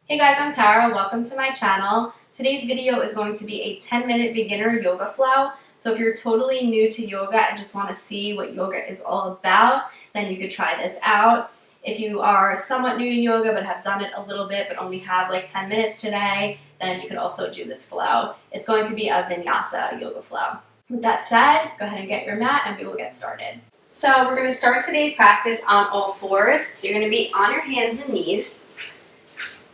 Hey guys, I'm Tara. Welcome to my channel. Today's video is going to be a 10-minute beginner yoga flow. So if you're totally new to yoga and just want to see what yoga is all about, then you could try this out. If you are somewhat new to yoga but have done it a little bit but only have like 10 minutes today, then you could also do this flow. It's going to be a vinyasa yoga flow. With that said, go ahead and get your mat and we will get started. So we're going to start today's practice on all fours. So you're going to be on your hands and knees.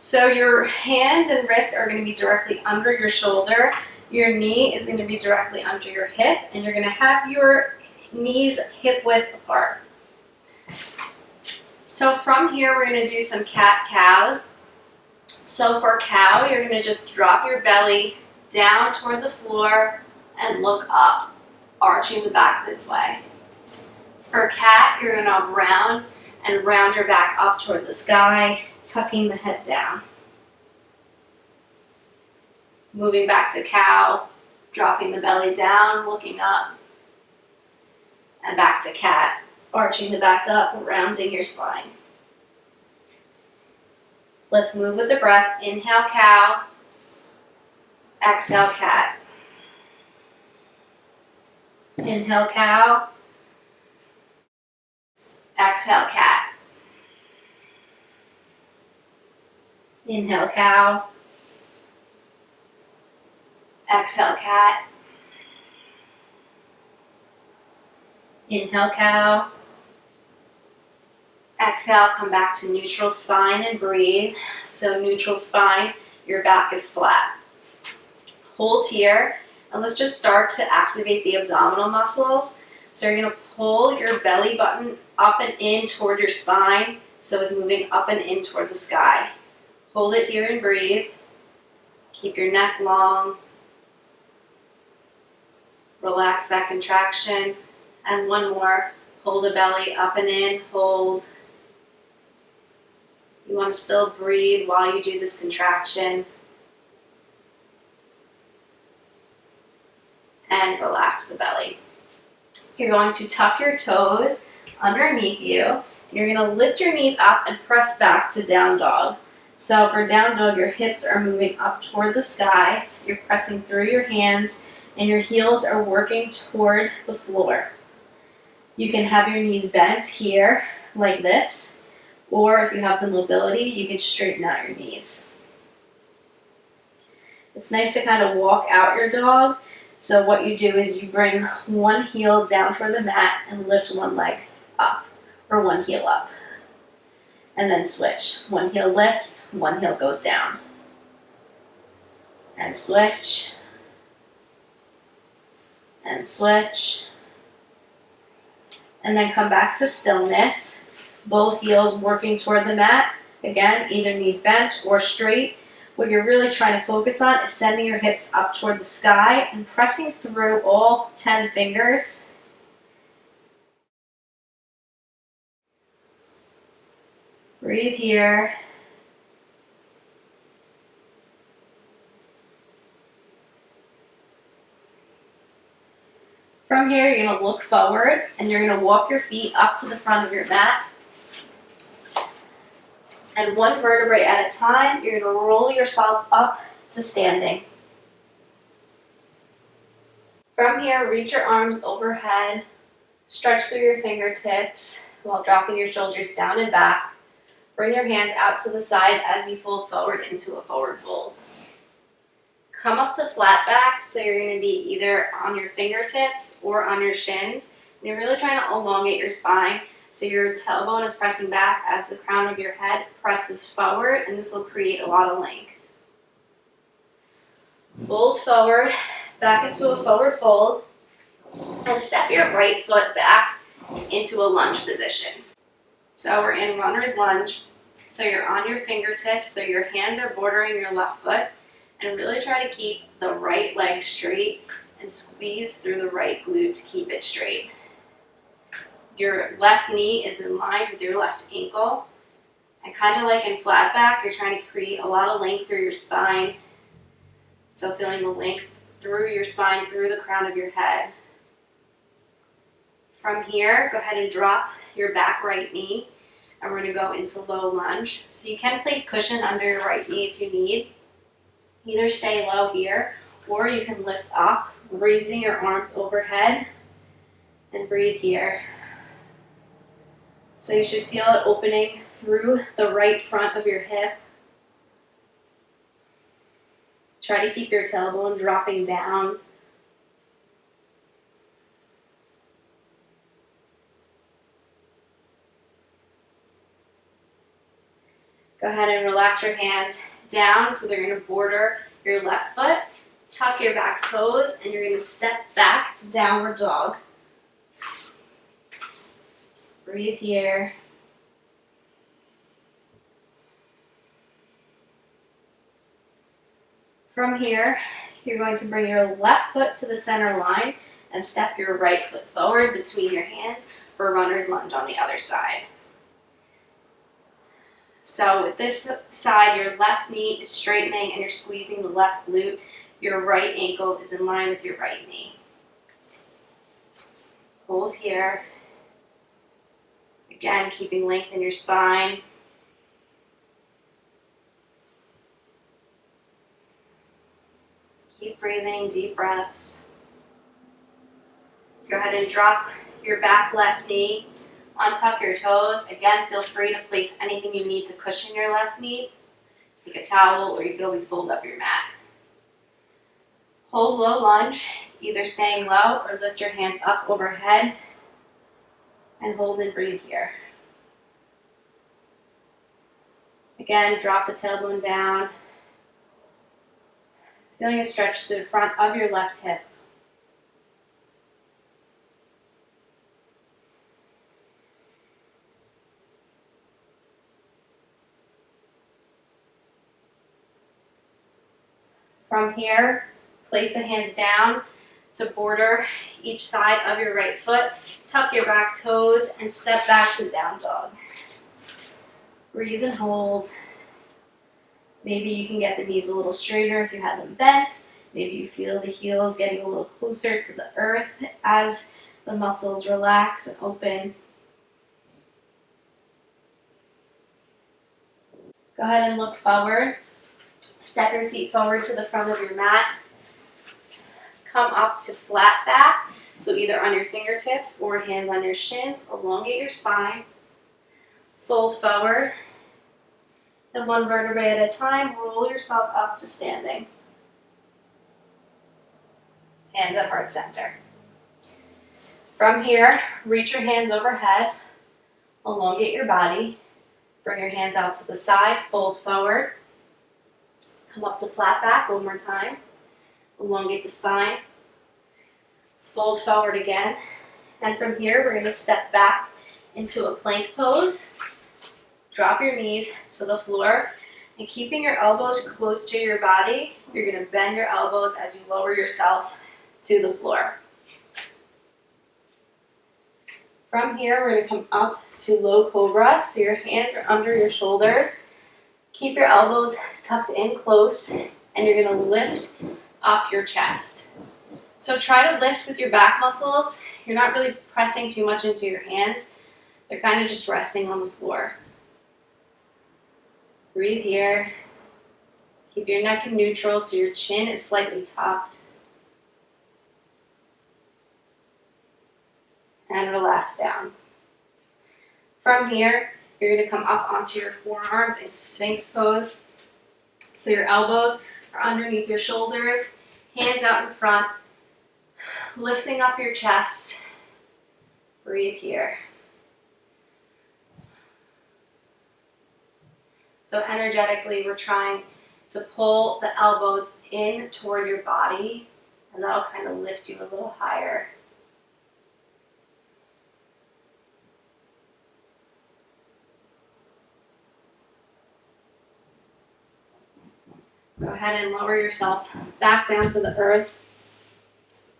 So your hands and wrists are going to be directly under your shoulder. Your knee is going to be directly under your hip, and you're going to have your knees hip width apart. So from here, we're going to do some cat-cows. So for cow, you're going to just drop your belly down toward the floor and look up, arching the back this way. For cat, you're going to round your back up toward the sky, tucking the head down. Moving back to cow, dropping the belly down, looking up. And back to cat, arching the back up, rounding your spine. Let's move with the breath. Inhale, cow. Exhale, cat. Inhale, cow. Exhale, cat. Inhale, cow. Exhale, cat. Inhale, cow. Exhale, come back to neutral spine and breathe. So neutral spine, your back is flat. Hold here, and let's just start to activate the abdominal muscles. So you're going to pull your belly button up and in toward your spine, so it's moving up and in toward the sky. Hold it here and breathe. Keep your neck long. Relax that contraction. And one more. Pull the belly up and in. Hold. You want to still breathe while you do this contraction. And relax the belly. You're going to tuck your toes underneath you. And you're going to lift your knees up and press back to down dog. So for down dog, your hips are moving up toward the sky. You're pressing through your hands and your heels are working toward the floor. You can have your knees bent here like this, or if you have the mobility, you can straighten out your knees. It's nice to kind of walk out your dog. So what you do is you bring one heel down toward the mat and lift one leg up, or one heel up. And then switch. One heel lifts, one heel goes down. And switch. And switch. And then come back to stillness. Both heels working toward the mat. Again, either knees bent or straight. What you're really trying to focus on is sending your hips up toward the sky and pressing through all 10 fingers. Breathe here. From here, you're going to look forward and you're going to walk your feet up to the front of your mat. And one vertebrae at a time, you're going to roll yourself up to standing. From here, reach your arms overhead, stretch through your fingertips while dropping your shoulders down and back. Bring your hands out to the side as you fold forward into a forward fold. Come up to flat back, so you're going to be either on your fingertips or on your shins. And you're really trying to elongate your spine, so your tailbone is pressing back as the crown of your head presses forward, and this will create a lot of length. Fold forward, back into a forward fold, and step your right foot back into a lunge position. So we're in runner's lunge. So you're on your fingertips, so your hands are bordering your left foot, and really try to keep the right leg straight and squeeze through the right glute to keep it straight. Your left knee is in line with your left ankle, and kind of like in flat back, you're trying to create a lot of length through your spine. So feeling the length through your spine, through the crown of your head. From here, go ahead and drop your back right knee. and we're going to go into low lunge. So you can place cushion under your right knee if you need. Either stay low here, or you can lift up, raising your arms overhead, and breathe here. So you should feel it opening through the right front of your hip. Try to keep your tailbone dropping down. Go ahead and relax your hands down so they're going to border your left foot. Tuck your back toes, and you're going to step back to downward dog. Breathe here. From here, you're going to bring your left foot to the center line and step your right foot forward between your hands for a runner's lunge on the other side. So with this side, your left knee is straightening and you're squeezing the left glute. Your right ankle is in line with your right knee. Hold here. Again, keeping length in your spine. Keep breathing, deep breaths. Go ahead and drop your back left knee. Untuck your toes. Again, feel free to place anything you need to cushion your left knee, like a towel, or you can always fold up your mat. Hold low lunge, either staying low or lift your hands up overhead, and hold and breathe here. Again, drop the tailbone down, feeling a stretch through the front of your left hip. From here, place the hands down to border each side of your right foot. Tuck your back toes and step back to down dog. Breathe and hold. Maybe you can get the knees a little straighter if you had them bent. Maybe you feel the heels getting a little closer to the earth as the muscles relax and open. Go ahead and look forward. Step your feet forward to the front of your mat. Come up to flat back, so either on your fingertips or hands on your shins. Elongate your spine. Fold forward. And one vertebrae at a time, roll yourself up to standing. Hands at heart center. From here, reach your hands overhead. Elongate your body. Bring your hands out to the side, fold forward. Come up to flat back one more time. Elongate the spine. Fold forward again. And from here, we're going to step back into a plank pose. Drop your knees to the floor. And keeping your elbows close to your body, you're going to bend your elbows as you lower yourself to the floor. From here, we're going to come up to low cobra. So your hands are under your shoulders. Keep your elbows tucked in close, and you're going to lift up your chest. So try to lift with your back muscles. You're not really pressing too much into your hands. They're kind of just resting on the floor. Breathe here. Keep your neck in neutral so your chin is slightly tucked. And relax down. From here, you're going to come up onto your forearms into Sphinx pose. So your elbows are underneath your shoulders, hands out in front, lifting up your chest. Breathe here. So energetically, we're trying to pull the elbows in toward your body, and that'll kind of lift you a little higher. Go ahead and lower yourself back down to the earth.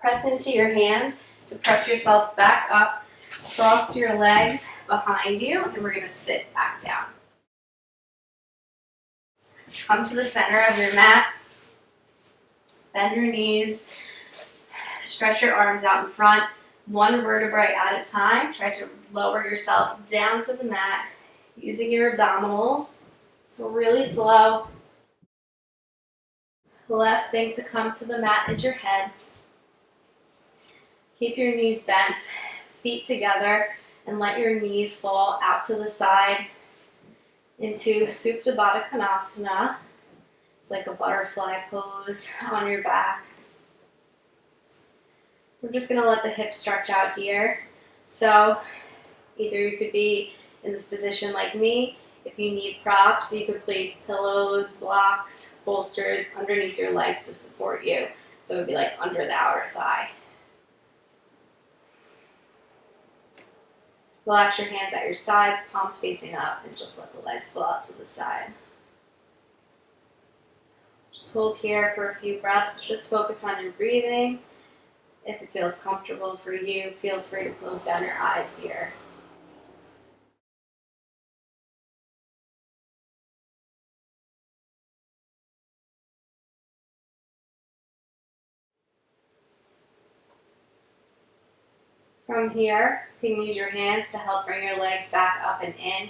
Press into your hands to press yourself back up. Cross your legs behind you, and we're going to sit back down. Come to the center of your mat. Bend your knees. Stretch your arms out in front. One vertebrae at a time. Try to lower yourself down to the mat. using your abdominals. So really slow. The last thing to come to the mat is your head. Keep your knees bent, feet together, and let your knees fall out to the side into Supta Baddha Konasana. It's like a butterfly pose on your back. We're just going to let the hips stretch out here. So either you could be in this position like me. If you need props, you could place pillows, blocks, bolsters underneath your legs to support you. So it would be like under the outer thigh. Relax your hands at your sides, palms facing up, and just let the legs fall out to the side. Just hold here for a few breaths. Just focus on your breathing. If it feels comfortable for you, feel free to close down your eyes here. From here, you can use your hands to help bring your legs back up and in.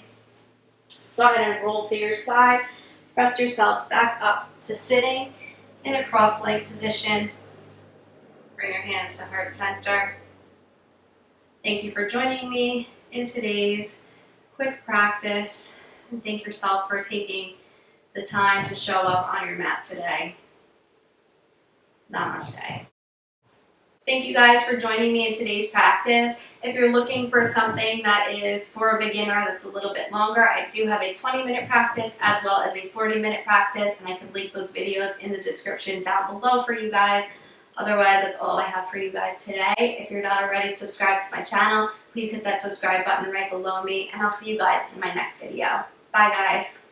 Go ahead and roll to your side. Press yourself back up to sitting in a cross-legged position. Bring your hands to heart center. Thank you for joining me in today's quick practice, and thank yourself for taking the time to show up on your mat today. Namaste. Thank you guys for joining me in today's practice. If you're looking for something that is for a beginner that's a little bit longer, I do have a 20-minute practice as well as a 40-minute practice, and I can link those videos in the description down below for you guys. Otherwise, that's all I have for you guys today. If you're not already subscribed to my channel, please hit that subscribe button right below me, and I'll see you guys in my next video. Bye guys.